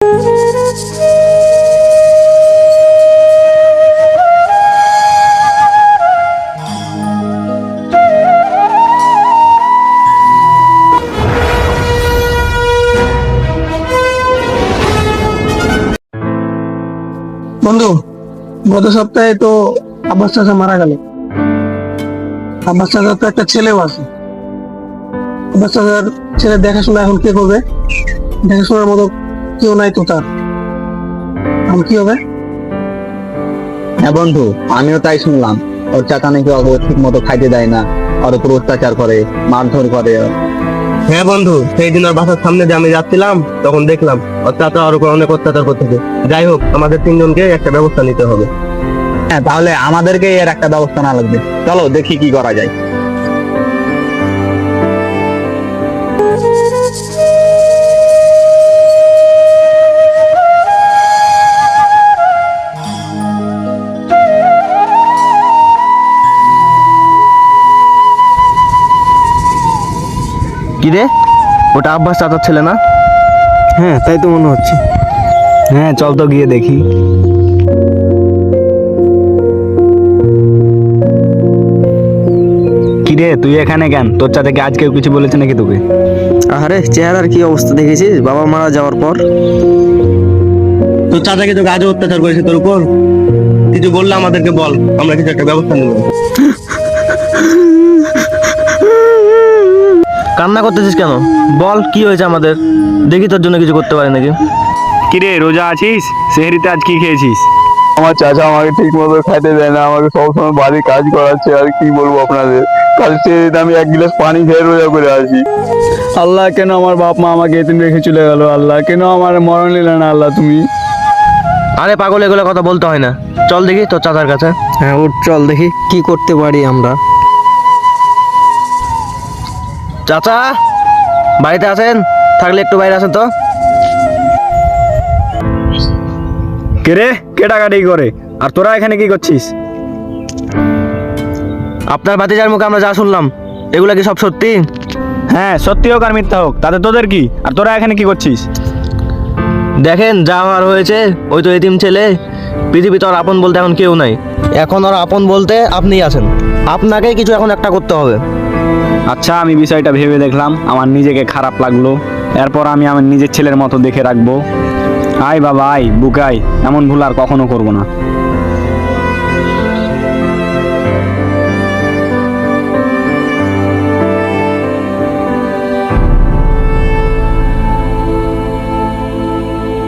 বন্ধু, গত সপ্তাহে তো আব্বাস চাচা মারা গেল। আব্বাস চাচার তো একটা ছেলেও আছে। আব্বাস চাচার ছেলে দেখাশোনা এখন কে করবে? দেখাশোনার মতো কেউ নাই তো তার। এখন কি হবে? হ্যাঁ বন্ধু, আমিও তাই শুনলাম। ওর চাচা নাকি ওকে ঠিক মতো খাইতে দেয় না, ওর উপর অত্যাচার করে, মারধর করে। হ্যাঁ বন্ধু, সেই দিন ওর বাসার সামনে দিয়ে আমি যাচ্ছিলাম, তখন দেখলাম ওর চাচা ওর উপর অনেক অত্যাচার করতেছে। যাই হোক, আমাদের তিনজনকে একটা ব্যবস্থা নিতে হবে। হ্যাঁ, তাহলে আমাদেরকে এর একটা ব্যবস্থা না লাগবে। চলো দেখি কি করা যায়। কি রে, ওটা আব্বাস চাচার ছেলে না? হ্যাঁ, তাই তো মনে হচ্ছে। হ্যাঁ, চল তো গিয়ে দেখি। কি রে, তুই এখানে কেন? তোর চাচাকে আজ কেউ কিছু বলেছে নাকি তোকে? আরে চেহারার কি অবস্থা দেখেছিস বাবা মারা যাওয়ার পর? তোর চাচাকে তোকে আজও অত্যাচার করেছে তোর উপর? কিছু বললে আমাদেরকে বল, আমরা কিছু একটা ব্যবস্থা নেব। কান্না করতেছিস কেন? বল কি হয়েছে আমাদের, দেখি তোর জন্য কিছু করতে পারি নাকি। কিরে, রোজা আছিস? সেহরিতে আজ কি খেয়েছিস? আমার চাচা আমাকে ঠিক মতো খাইতে দেয় না, আমাকে সবসময় বাড়ি কাজ করাচ্ছে। আর কি বলবো আপনাদের, কাল সে আমি এক গ্লাস পানি খেয়ে রোজা করে আসি। আল্লাহ, কেন আমার বাপ মা আমাকে এতিম রেখে চলে গেল? আল্লাহ, কেন আমার মরণ নিলে না? আল্লাহ তুমি। আরে পাগল, এগুলো কথা বলতে হয় না। চল দেখি তোর চাচার কাছে। হ্যাঁ উঠ, চল দেখি কি করতে পারি আমরা। চাচা, বাড়িতে আছেন? থাকলে একটু বাইরে আসেন তো। কে রে, কে টাকাটি করে? আর তোরা এখানে কি করছিস? আপনার ভাতিজার মুখে আমরা যা শুনলাম, এগুলা কি সব সত্যি? হ্যাঁ, সত্যি হোক আর মিথ্যা হোক, তাতে তোদের কি? আর তোরা এখানে কি করছিস? দেখেন, যা হওয়ার হয়েছে। ওই তো এতিম ছেলে, পৃথিবীতে ওর আপন বলতে এখন কেউ নাই। এখন ওর আপন বলতে আপনিই আছেন। আপনাকেই কিছু এখন একটা করতে হবে। আচ্ছা, আমি বিষয়টা ভেবে দেখলাম, আমার নিজেকে খারাপ লাগলো। এরপর আমি আমার নিজের ছেলের মতো দেখে রাখবো। আয় বাবা আয়, বুকাই, এমন ভুল আর কখনো করবো না।